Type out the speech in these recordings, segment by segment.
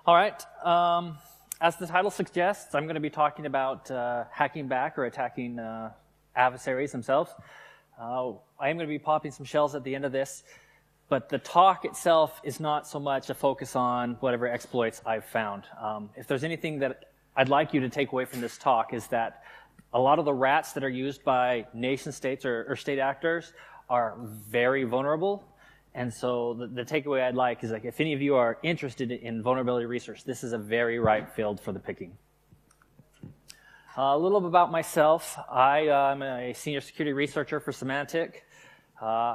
All right. As the title suggests, I'm going to be talking about hacking back or attacking adversaries themselves. I am going to be popping some shells at the end of this, but the talk itself is not so much a focus on whatever exploits I've found. If there's anything that I'd like you to take away from this talk is that a lot of the rats that are used by nation states or state actors are very vulnerable. And so the takeaway I'd like is, like, if any of you are interested in vulnerability research, this is a very ripe field for the picking. A little bit about myself. I'm a senior security researcher for Symantec.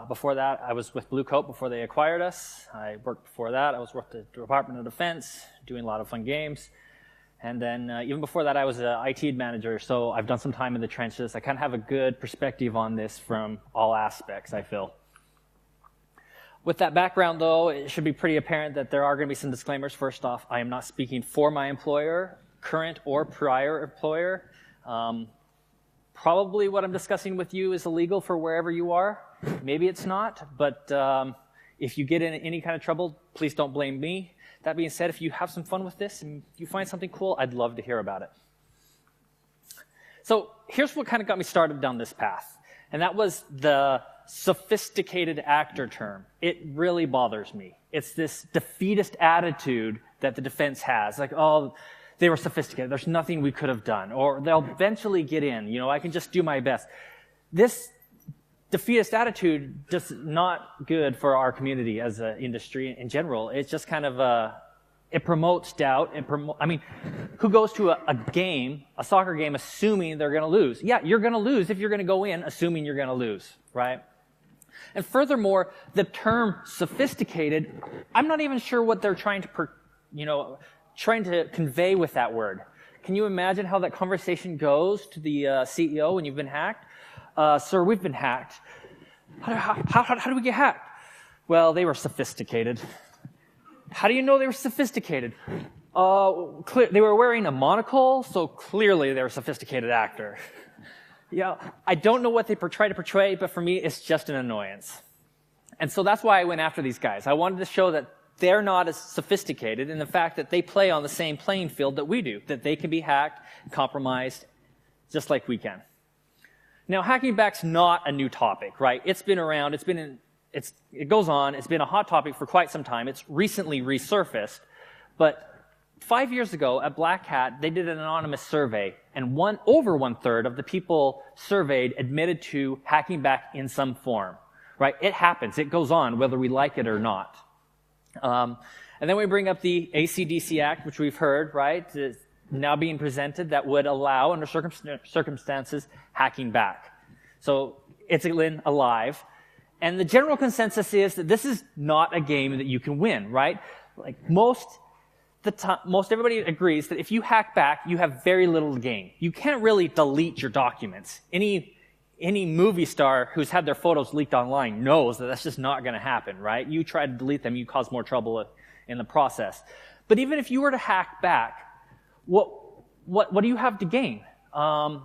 Before that, I was with Blue Coat before they acquired us. I worked before that. I was with the Department of Defense, doing a lot of fun games. And then even before that, I was an IT manager, so I've done some time in the trenches. I kind of have a good perspective on this from all aspects, I feel. With that background, though, it should be pretty apparent that there are going to be some disclaimers. First off, I am not speaking for my employer, current or prior employer. Probably what I'm discussing with you is illegal for wherever you are. Maybe it's not, but if you get in any kind of trouble, please don't blame me. That being said, if you have some fun with this and you find something cool, I'd love to hear about it. So here's what kind of got me started down this path, and that was the sophisticated actor term. It really bothers me. It's this defeatist attitude that the defense has, like, oh, they were sophisticated, there's nothing we could have done, or they'll eventually get in, you know, I can just do my best. This defeatist attitude just not good for our community as an industry in general. It's just kind of it promotes doubt. I mean, who goes to a game, a soccer game, assuming they're going to lose? Yeah, you're going to lose if you're going to go in assuming you're going to lose, right? And furthermore, the term sophisticated, I'm not even sure what they're trying to convey with that word. Can you imagine how that conversation goes to the CEO when you've been hacked? Sir, we've been hacked. How do we get hacked? Well, they were sophisticated. How do you know they were sophisticated? They were wearing a monocle, so clearly they were a sophisticated actor. Yeah, I don't know what they try to portray, but for me, it's just an annoyance. And so that's why I went after these guys. I wanted to show that they're not as sophisticated in the fact that they play on the same playing field that we do, that they can be hacked, compromised, just like we can. Now, hacking back's not a new topic, right? It's been around, it goes on, it's been a hot topic for quite some time. It's recently resurfaced, but 5 years ago at Black Hat, they did an anonymous survey, and over one-third of the people surveyed admitted to hacking back in some form, right? It happens, it goes on, whether we like it or not. And then we bring up the AC/DC Act, which we've heard, right? It's now being presented that would allow, under circumstances, hacking back. So it's alive. And the general consensus is that this is not a game that you can win, right? Like most everybody agrees that if you hack back, you have very little to gain. You can't really delete your documents. Any movie star who's had their photos leaked online knows that that's just not going to happen, right? You try to delete them, you cause more trouble in the process. But even if you were to hack back, what do you have to gain?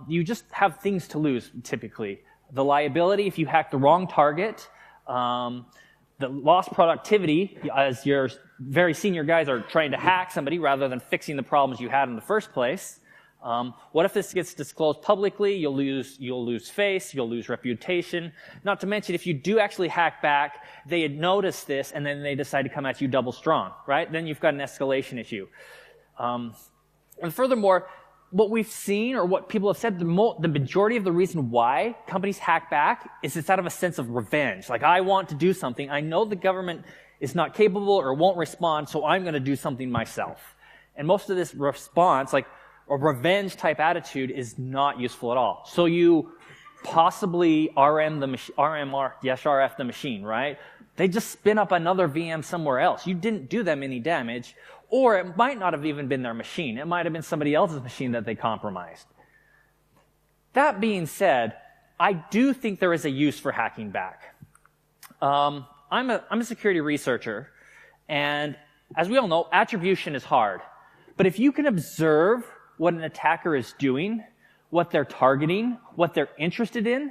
You just have things to lose, typically. The liability if you hack the wrong target, the lost productivity as your very senior guys are trying to hack somebody rather than fixing the problems you had in the first place. What if this gets disclosed publicly? You'll lose face, you'll lose reputation. Not to mention, if you do actually hack back, they had noticed this, and then they decide to come at you double strong, right? Then you've got an escalation issue. And furthermore, what we've seen, or what people have said, the majority of the reason why companies hack back is it's out of a sense of revenge. Like, I want to do something. I know the government is not capable or won't respond, so I'm going to do something myself. And most of this response, like a revenge-type attitude, is not useful at all. So you possibly RF the machine, right? They just spin up another VM somewhere else. You didn't do them any damage. Or it might not have even been their machine. It might have been somebody else's machine that they compromised. That being said, I do think there is a use for hacking back. I'm a security researcher, and as we all know, attribution is hard. But if you can observe what an attacker is doing, what they're targeting, what they're interested in,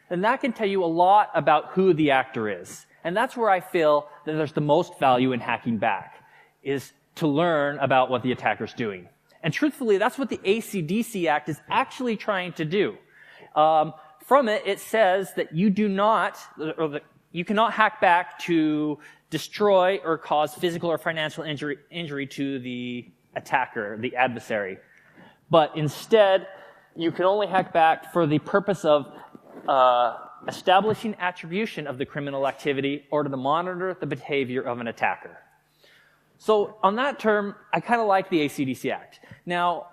then that can tell you a lot about who the actor is. And that's where I feel that there's the most value in hacking back, is to learn about what the attacker's doing. And truthfully, that's what the ACDC Act is actually trying to do. From it, it says that you cannot hack back to destroy or cause physical or financial injury to the attacker, the adversary. But instead, you can only hack back for the purpose of establishing attribution of the criminal activity or to monitor the behavior of an attacker. So on that term, I kind of like the ACDC Act. Now,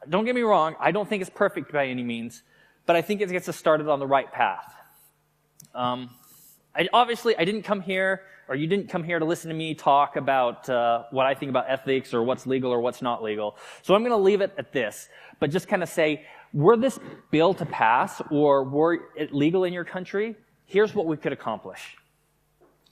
don't get me wrong, I don't think it's perfect by any means, but I think it gets us started on the right path. I didn't come here, or you didn't come here to listen to me talk about what I think about ethics or what's legal or what's not legal. So I'm going to leave it at this, but just kind of say, were this bill to pass or were it legal in your country, here's what we could accomplish.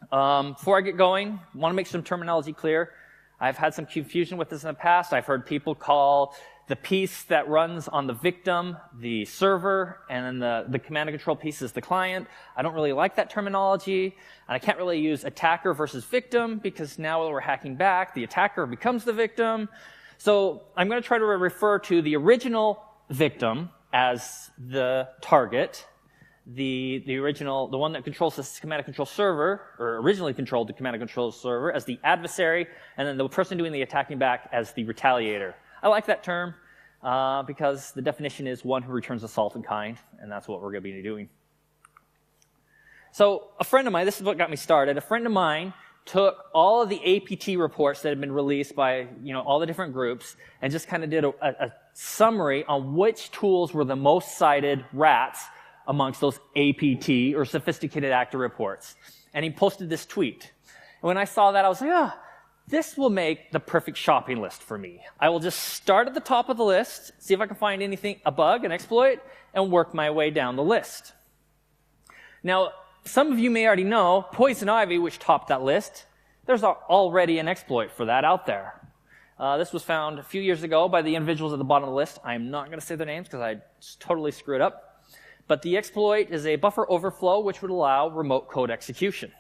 Before I get going, I want to make some terminology clear. I've had some confusion with this in the past. I've heard people call the piece that runs on the victim the server, and then the command and control piece is the client. I don't really like that terminology, and I can't really use attacker versus victim because now when we're hacking back, the attacker becomes the victim. So I'm going to try to refer to the original victim as the target, the one that controls the command and control server, or originally controlled the command and control server, as the adversary, and then the person doing the attacking back as the retaliator. I like that term because the definition is one who returns assault in kind, and that's what we're going to be doing. So a friend of mine, this is what got me started, a friend of mine took all of the APT reports that had been released by all the different groups and just kind of did a summary on which tools were the most cited rats amongst those APT, or sophisticated actor reports. And he posted this tweet. And when I saw that, I was like, this will make the perfect shopping list for me. I will just start at the top of the list, see if I can find anything, a bug, an exploit, and work my way down the list. Now, some of you may already know, Poison Ivy, which topped that list, there's already an exploit for that out there. This was found a few years ago by the individuals at the bottom of the list. I'm not going to say their names because I just totally screwed up. But the exploit is a buffer overflow which would allow remote code execution.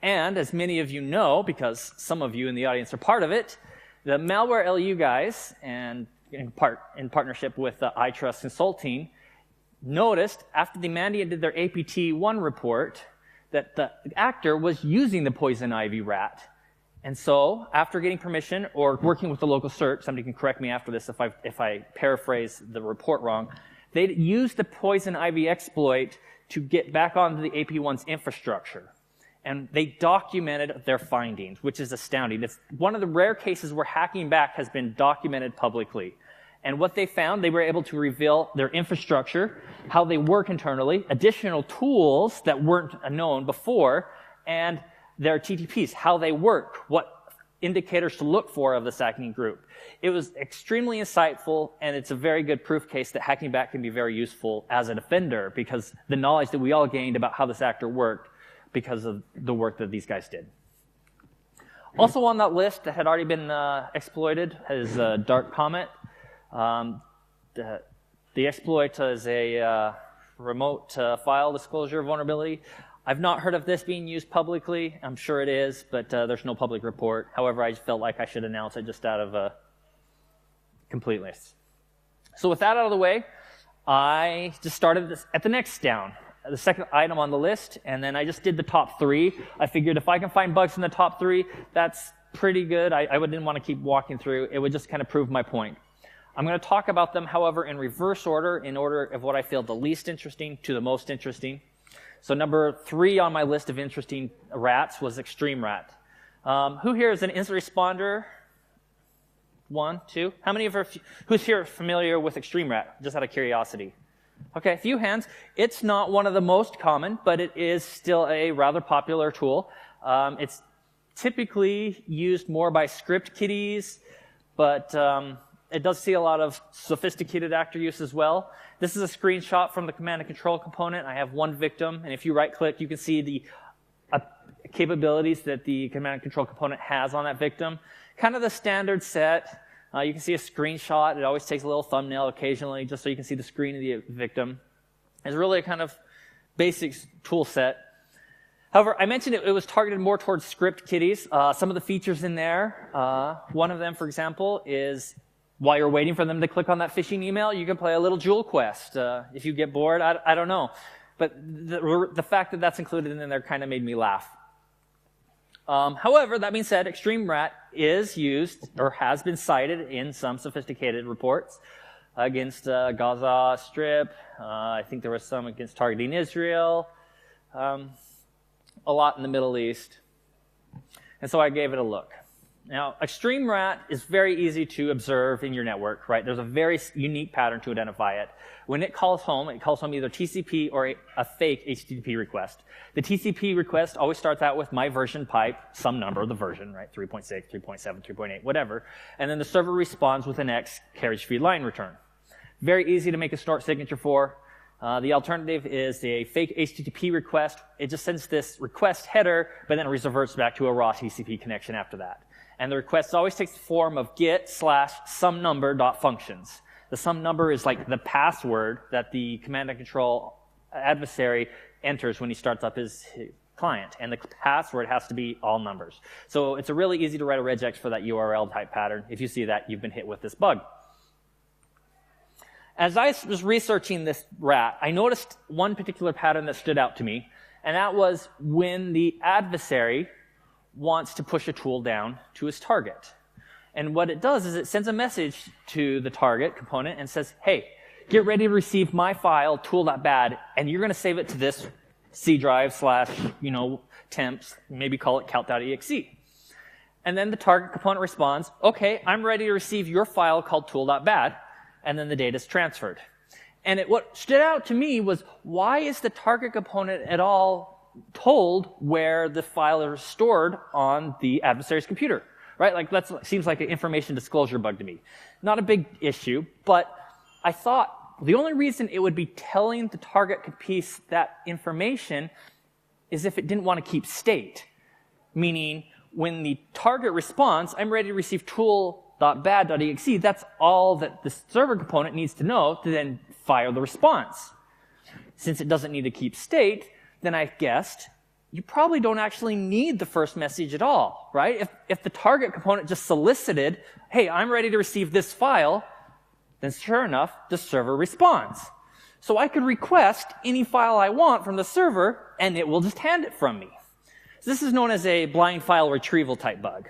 And as many of you know, because some of you in the audience are part of it, the Malware LU guys, and in partnership with iTrust Consulting, noticed after the Mandiant did their APT1 report that the actor was using the Poison Ivy rat. And so, after getting permission or working with the local CERT, somebody can correct me after this if I paraphrase the report wrong, they used the Poison Ivy exploit to get back onto the AP1's infrastructure. And they documented their findings, which is astounding. It's one of the rare cases where hacking back has been documented publicly. And what they found, they were able to reveal their infrastructure, how they work internally, additional tools that weren't known before, and their TTPs, how they work, what indicators to look for of this hacking group. It was extremely insightful, and it's a very good proof case that hacking back can be very useful as a defender because the knowledge that we all gained about how this actor worked because of the work that these guys did. Also on that list that had already been exploited is Dark Comet. The exploit is a remote file disclosure vulnerability. I've not heard of this being used publicly. I'm sure it is, but there's no public report. However, I felt like I should announce it just out of completeness. So with that out of the way, I just started this at the next down, the second item on the list, and then I just did the top 3. I figured if I can find bugs in the top 3, that's pretty good. I didn't want to keep walking through. It would just kind of prove my point. I'm going to talk about them, however, in reverse order, in order of what I feel the least interesting to the most interesting. So number 3 on my list of interesting rats was Extreme Rat. Who here is an incident responder? 1, 2. How many of you, who's here familiar with Extreme Rat? Just out of curiosity. Okay, a few hands. It's not one of the most common, but it is still a rather popular tool. It's typically used more by script kiddies, but it does see a lot of sophisticated actor use as well. This is a screenshot from the command and control component. I have one victim, and if you right-click, you can see the capabilities that the command and control component has on that victim. Kind of the standard set. You can see a screenshot. It always takes a little thumbnail occasionally just so you can see the screen of the victim. It's really a kind of basic tool set. However, I mentioned it was targeted more towards script kiddies. Some of the features in there, one of them, for example, is while you're waiting for them to click on that phishing email, you can play a little Jewel Quest. If you get bored, I don't know. But the fact that that's included in there kind of made me laugh. However, that being said, Extreme Rat is used or has been cited in some sophisticated reports against Gaza Strip. I think there was some against targeting Israel. A lot in the Middle East. And so I gave it a look. Now, Extreme Rat is very easy to observe in your network, right? There's a very unique pattern to identify it. When it calls home either TCP or a fake HTTP request. The TCP request always starts out with my version pipe, some number, the version, right? 3.6, 3.7, 3.8, whatever. And then the server responds with an X carriage feed line return. Very easy to make a snort signature for. The alternative is a fake HTTP request. It just sends this request header, but then it reverts back to a raw TCP connection after that. And the request always takes the form of get/somenumber.functions. The some number is like the password that the command and control adversary enters when he starts up his client. And the password has to be all numbers. So it's a really easy to write a regex for that URL type pattern. If you see that, you've been hit with this bug. As I was researching this rat, I noticed one particular pattern that stood out to me, and that was when the adversary wants to push a tool down to his target. And what it does is it sends a message to the target component and says, hey, get ready to receive my file, tool.bad, and you're going to save it to this C drive / temps, maybe call it count.exe. And then the target component responds, okay, I'm ready to receive your file called tool.bad. And then the data is transferred. And what stood out to me was, why is the target component at all told where the file is stored on the adversary's computer? Right? Like, that seems like an information disclosure bug to me. Not a big issue, but I thought the only reason it would be telling the target piece that information is if it didn't want to keep state. Meaning, when the target responds, I'm ready to receive tool.bad.exe, that's all that the server component needs to know to then fire the response. Since it doesn't need to keep state, then I guessed you probably don't actually need the first message at all, right? If the target component just solicited, hey, I'm ready to receive this file, then sure enough, the server responds. So I could request any file I want from the server, and it will just hand it from me. So this is known as a blind file retrieval type bug.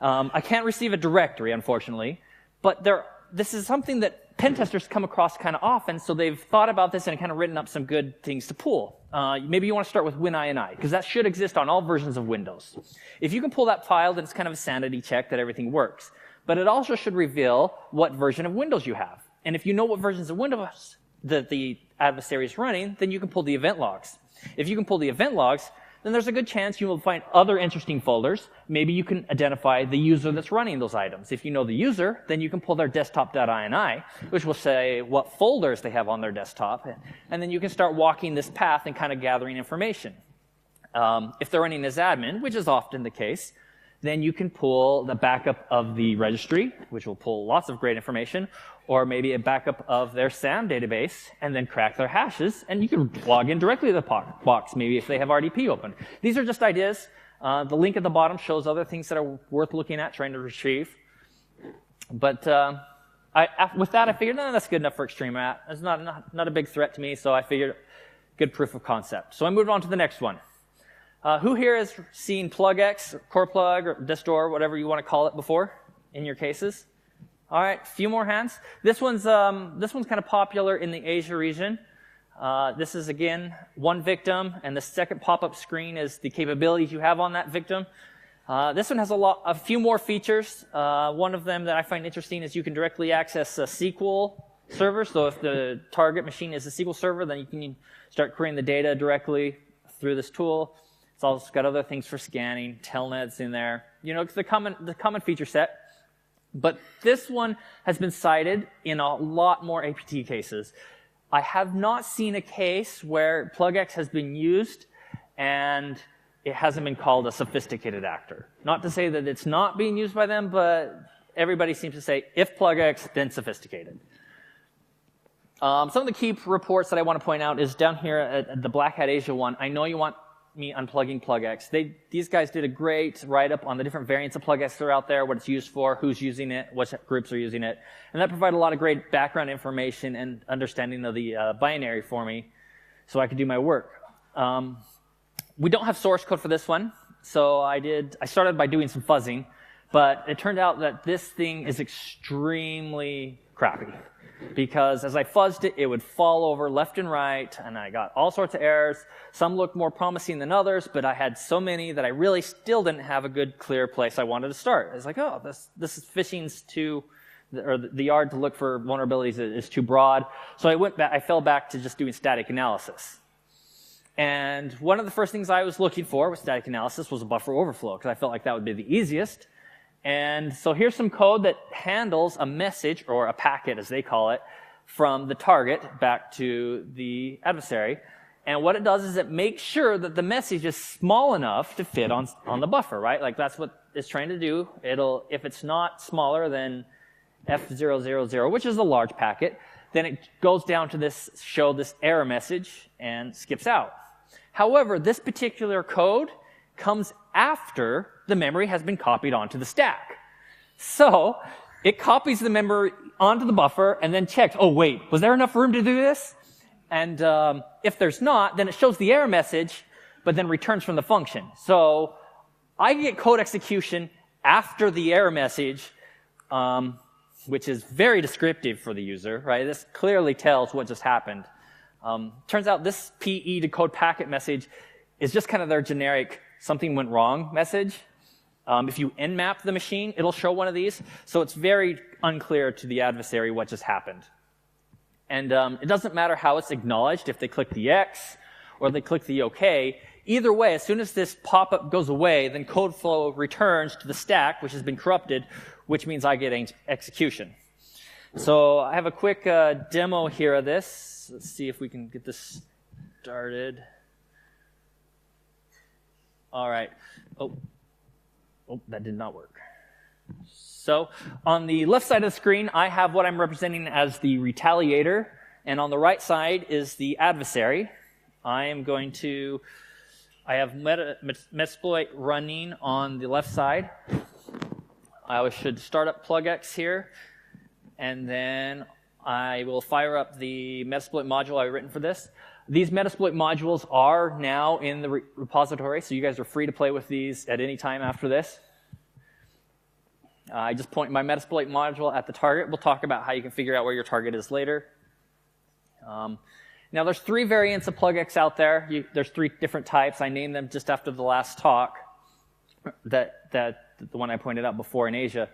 I can't receive a directory, unfortunately, but this is something that pen testers come across kind of often, so they've thought about this and kind of written up some good things to pull. Maybe you want to start with WinINI, because that should exist on all versions of Windows. If you can pull that file, then it's kind of a sanity check that everything works. But it also should reveal what version of Windows you have. And if you know what versions of Windows that the adversary is running, then you can pull the event logs. If you can pull the event logs, then there's a good chance you will find other interesting folders. Maybe you can identify the user that's running those items. If you know the user, then you can pull their desktop.ini, which will say what folders they have on their desktop. And then you can start walking this path and kind of gathering information. If they're running as admin, which is often the case, then you can pull the backup of the registry, which will pull lots of great information, or maybe a backup of their SAM database, and then crack their hashes, and you can log in directly to the box, maybe if they have RDP open. These are just ideas. The link at the bottom shows other things that are worth looking at, trying to retrieve. But with that, I figured, no, that's good enough for Extreme Rat. It's not a big threat to me, so I figured good proof of concept. So I moved on to the next one. Who here has seen PlugX, or CorePlug, or Distore, whatever you want to call it before in your cases? All right, a few more hands. This one's kind of popular in the Asia region. This is, again, one victim, and the second pop-up screen is the capabilities you have on that victim. This one has a few more features. One of them that I find interesting is you can directly access a SQL server. So if the target machine is a SQL server, then you can start querying the data directly through this tool. It's also got other things for scanning, telnets in there. You know, it's the common feature set. But this one has been cited in a lot more APT cases. I have not seen a case where PlugX has been used and it hasn't been called a sophisticated actor. Not to say that it's not being used by them, but everybody seems to say, if PlugX, then sophisticated. Some of the key reports that I want to point out is down here at the Black Hat Asia one. I know you want me unplugging PlugX. These guys did a great write-up on the different variants of PlugX that are out there, what it's used for, who's using it, what groups are using it. And that provided a lot of great background information and understanding of the binary for me so I could do my work. We don't have source code for this one, so I started by doing some fuzzing, but it turned out that this thing is extremely crappy. Because as I fuzzed it, it would fall over left and right, and I got all sorts of errors. Some looked more promising than others, but I had so many that I really still didn't have a good, clear place I wanted to start. I was like, oh, this is fishing's too, or the yard to look for vulnerabilities is too broad. So I fell back to just doing static analysis. And one of the first things I was looking for with static analysis was a buffer overflow, because I felt like that would be the easiest. And so here's some code that handles a message, or a packet as they call it, from the target back to the adversary. And what it does is it makes sure that the message is small enough to fit on the buffer, right? Like that's what it's trying to do. If it's not smaller than F000, which is a large packet, then it goes down to show this error message and skips out. However, this particular code comes after the memory has been copied onto the stack. So it copies the memory onto the buffer and then checks, oh wait, was there enough room to do this? And if there's not, then it shows the error message, but then returns from the function. So I get code execution after the error message, which is very descriptive for the user, right? This clearly tells what just happened. Turns out this PE to code packet message is just kind of their generic something went wrong message. If you nmap the machine, it'll show one of these. So it's very unclear to the adversary what just happened. And it doesn't matter how it's acknowledged, if they click the X or they click the OK. Either way, as soon as this pop-up goes away, then code flow returns to the stack, which has been corrupted, which means I get execution. So I have a quick demo here of this. Let's see if we can get this started. All right. Oh, that did not work. So on the left side of the screen, I have what I'm representing as the retaliator, and on the right side is the adversary. I have Metasploit running on the left side. I should start up PlugX here, and then I will fire up the Metasploit module I've written for this. These Metasploit modules are now in the repository, so you guys are free to play with these at any time after this. I just point my Metasploit module at the target. We'll talk about how you can figure out where your target is later. Now, there's 3 variants of PlugX out there. There's 3 different types. I named them just after the last talk, the one I pointed out before in Asia.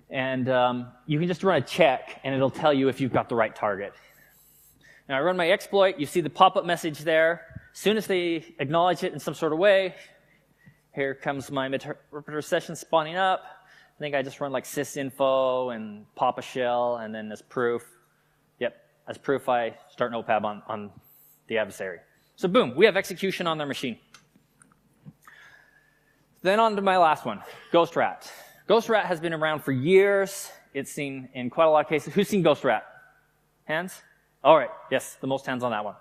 And you can just run a check, and it'll tell you if you've got the right target. Now, I run my exploit. You see the pop-up message there. As soon as they acknowledge it in some sort of way, here comes my interpreter session spawning up. I think I just run like sysinfo and pop a shell, and then as proof, as proof I start an OPAB on the adversary. So boom, we have execution on their machine. Then on to my last one, GhostRat. GhostRat has been around for years. It's seen in quite a lot of cases. Who's seen GhostRat? Hands? All right, yes, the most hands on that one.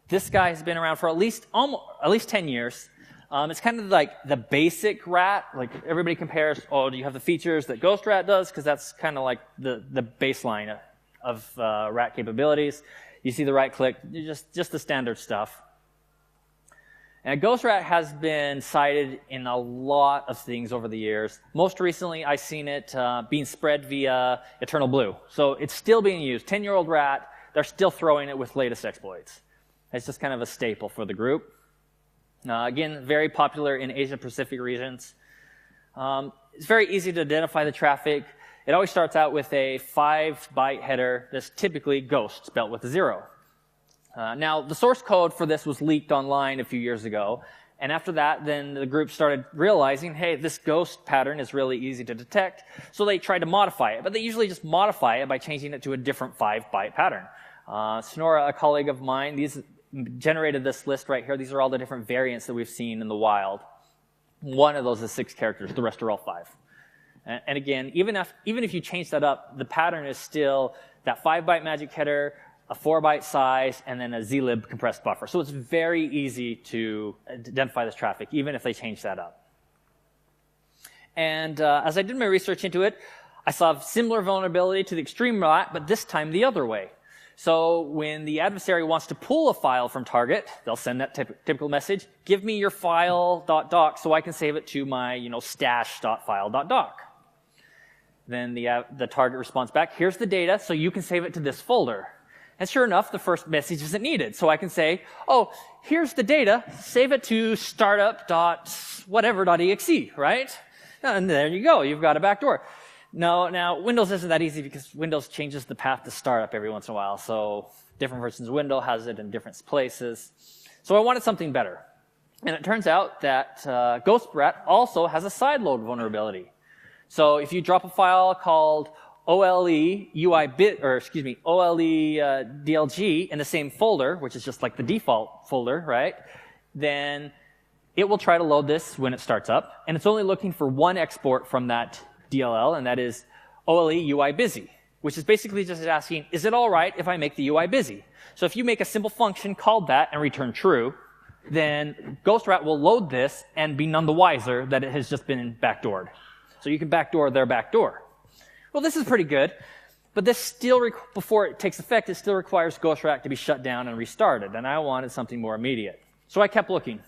This guy has been around for at least 10 years. It's kind of like the basic rat. Like everybody compares, oh, do you have the features that GhostRat does? Because that's kind of like the baseline of rat capabilities. You see the right click, just the standard stuff. And GhostRat has been cited in a lot of things over the years. Most recently, I've seen it being spread via Eternal Blue. So it's still being used. 10-year-old rat, they're still throwing it with latest exploits. It's just kind of a staple for the group. Again, very popular in Asia-Pacific regions. It's very easy to identify the traffic. It always starts out with a 5-byte header that's typically ghost, spelled with a 0. Now, the source code for this was leaked online a few years ago. And after that, then the group started realizing, hey, this ghost pattern is really easy to detect. So they tried to modify it. But they usually just modify it by changing it to a different 5-byte pattern. Snora, a colleague of mine, generated this list right here. These are all the different variants that we've seen in the wild. One of those is 6 characters. The rest are all 5. And again, even if you change that up, the pattern is still that 5-byte magic header a 4-byte size, and then a zlib compressed buffer. So it's very easy to identify this traffic, even if they change that up. And as I did my research into it, I saw similar vulnerability to the extreme rat, but this time the other way. So when the adversary wants to pull a file from target, they'll send that typical message, give me your file.doc so I can save it to my stash.file.doc. Then the target responds back, here's the data, so you can save it to this folder. And sure enough, the first message isn't needed. So I can say, oh, here's the data, save it to startup.whatever.exe, right? And there you go, you've got a backdoor. No, now, Windows isn't that easy because Windows changes the path to startup every once in a while. So different versions of Windows has it in different places. So I wanted something better. And it turns out that GhostRat also has a sideload vulnerability. So if you drop a file called OLE DLG in the same folder, which is just like the default folder, right? Then it will try to load this when it starts up, and it's only looking for one export from that DLL, and that is OLE UI busy, which is basically just asking, is it all right if I make the UI busy? So if you make a simple function called that and return true, then GhostRat will load this and be none the wiser that it has just been backdoored. So you can backdoor their backdoor. Well, this is pretty good, but this still, before it takes effect, it still requires GhostRat to be shut down and restarted, and I wanted something more immediate. So I kept looking.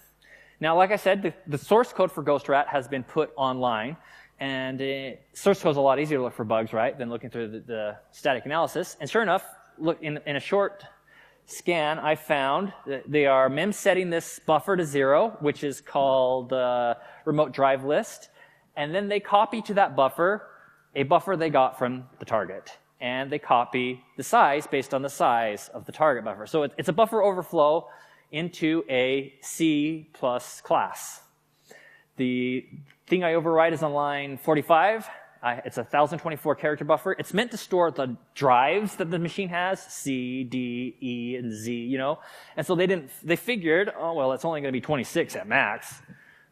Now, like I said, the source code for GhostRat has been put online, and source code is a lot easier to look for bugs, right, than looking through the static analysis. And sure enough, look in a short scan, I found that they are mem setting this buffer to 0, which is called remote drive list, and then they copy to that buffer a buffer they got from the target, and they copy the size based on the size of the target buffer. So it's a buffer overflow into a C+ class. The thing I override is on line 45. It's a 1024 character buffer. It's meant to store the drives that the machine has, C, D, E, and Z, And so they figured, oh, well, it's only going to be 26 at max.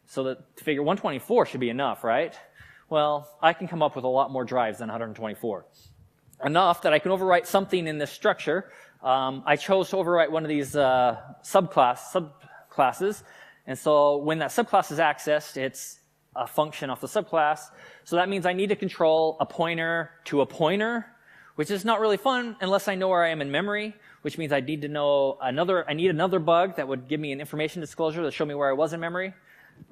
So to figure 124 should be enough, right? Well, I can come up with a lot more drives than 124. Enough that I can overwrite something in this structure. I chose to overwrite one of these subclasses. And so when that subclass is accessed, it's a function off the subclass. So that means I need to control a pointer to a pointer, which is not really fun unless I know where I am in memory, which means I need to know I need another bug that would give me an information disclosure to show me where I was in memory.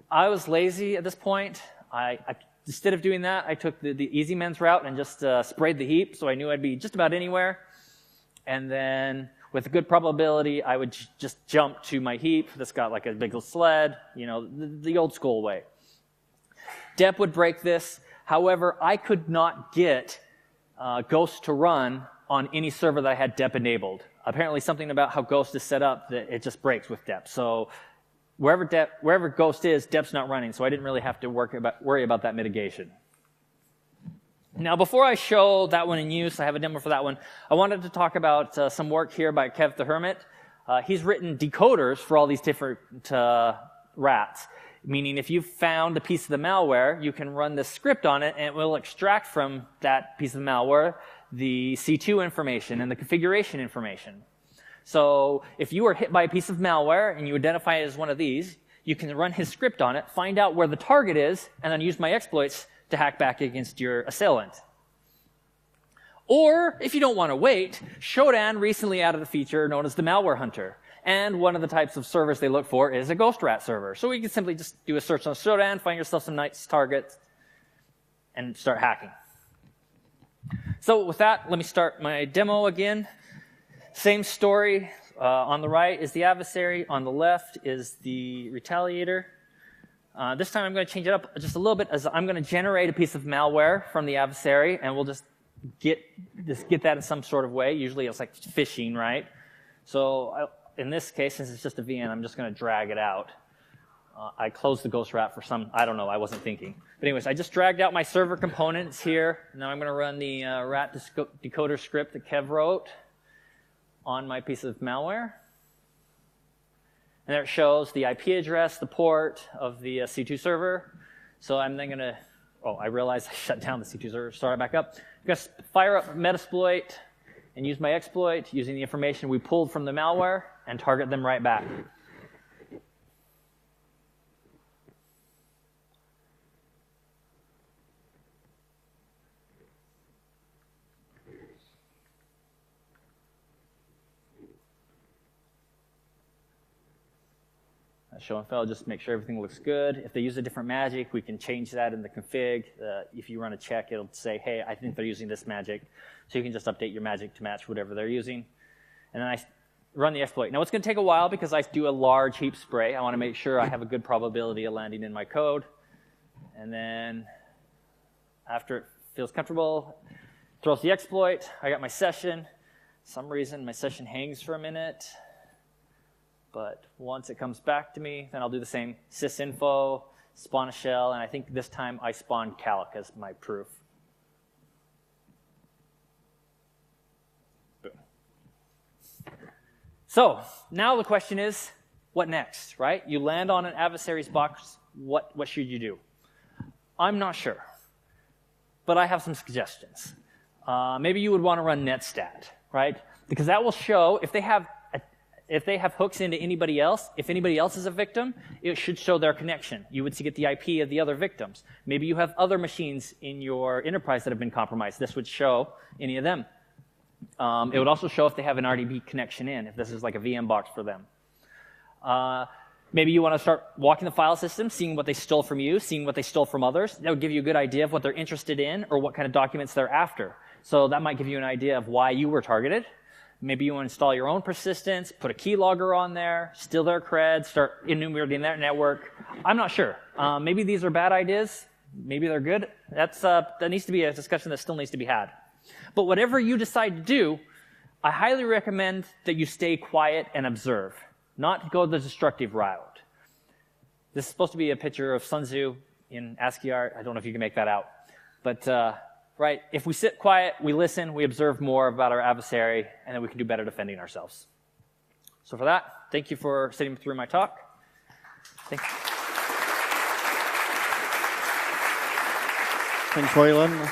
I was lazy at this point. Instead of doing that, I took the easy men's route and just sprayed the heap, so I knew I'd be just about anywhere. And then, with a good probability, I would just jump to my heap that's got like a big sled, the old school way. Dep would break this. However, I could not get Ghost to run on any server that I had Dep enabled. Apparently, something about how Ghost is set up that it just breaks with Dep. So wherever Ghost is, Dep's not running, so I didn't really have to worry about that mitigation. Now, before I show that one in use, I have a demo for that one, I wanted to talk about some work here by Kev the Hermit. He's written decoders for all these different rats, meaning if you've found a piece of the malware, you can run this script on it, and it will extract from that piece of malware the C2 information and the configuration information. So if you were hit by a piece of malware and you identify it as one of these, you can run his script on it, find out where the target is, and then use my exploits to hack back against your assailant. Or, if you don't want to wait, Shodan recently added a feature known as the Malware Hunter. And one of the types of servers they look for is a GhostRat server. So you can simply just do a search on Shodan, find yourself some nice targets, and start hacking. So with that, let me start my demo again. Same story. On the right is the adversary. On the left is the retaliator. This time I'm going to change it up just a little bit, as I'm going to generate a piece of malware from the adversary, and we'll just get that in some sort of way. Usually it's like phishing, right? So in this case, since it's just a VN, I'm just going to drag it out. I closed the GhostRat for some, I don't know, I wasn't thinking. But anyways, I just dragged out my server components here. Now I'm going to run the rat decoder script that Kev wrote on my piece of malware. And there it shows the IP address, the port of the C2 server. So I'm then going to, I realized I shut down the C2 server, start it back up. I'm going to fire up Metasploit, and use my exploit using the information we pulled from the malware and target them right back. Show and fail, just make sure everything looks good. If they use a different magic, we can change that in the config. If you run a check, it'll say, hey, I think they're using this magic. So you can just update your magic to match whatever they're using. And then I run the exploit. Now it's going to take a while because I do a large heap spray. I want to make sure I have a good probability of landing in my code. And then after it feels comfortable, throws the exploit. I got my session. For some reason, my session hangs for a minute. But once it comes back to me, then I'll do the same sysinfo, spawn a shell, and I think this time I spawned calc as my proof. Boom. So now the question is, what next, right? You land on an adversary's box, what should you do? I'm not sure, but I have some suggestions. Maybe you would want to run netstat, right? Because that will show if they have hooks into anybody else, if anybody else is a victim, it should show their connection. You would see get the IP of the other victims. Maybe you have other machines in your enterprise that have been compromised. This would show any of them. It would also show if they have an RDP connection in, if this is like a VM box for them. Maybe you want to start walking the file system, seeing what they stole from you, seeing what they stole from others. That would give you a good idea of what they're interested in or what kind of documents they're after. So that might give you an idea of why you were targeted. Maybe you want to install your own persistence, put a keylogger on there, steal their cred, start enumerating their network. I'm not sure. Maybe these are bad ideas. Maybe they're good. That needs to be a discussion that still needs to be had. But whatever you decide to do, I highly recommend that you stay quiet and observe, not go the destructive route. This is supposed to be a picture of Sun Tzu in ASCII art. I don't know if you can make that out. But right, if we sit quiet, we listen, we observe more about our adversary, and then we can do better defending ourselves. So for that, thank you for sitting through my talk. Thank you. Thanks, Waylon.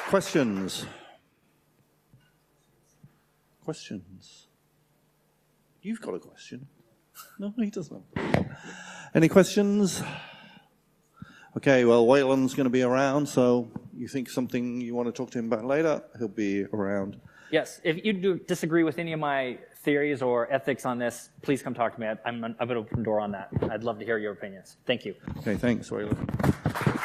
Questions? Questions? You've got a question. No, he doesn't. Any questions? Okay, well, Waylon's going to be around, so you think something you want to talk to him about later, he'll be around. Yes, if you do disagree with any of my theories or ethics on this, please come talk to me. I'm an open door on that. I'd love to hear your opinions. Thank you. Okay, thanks, Waylon.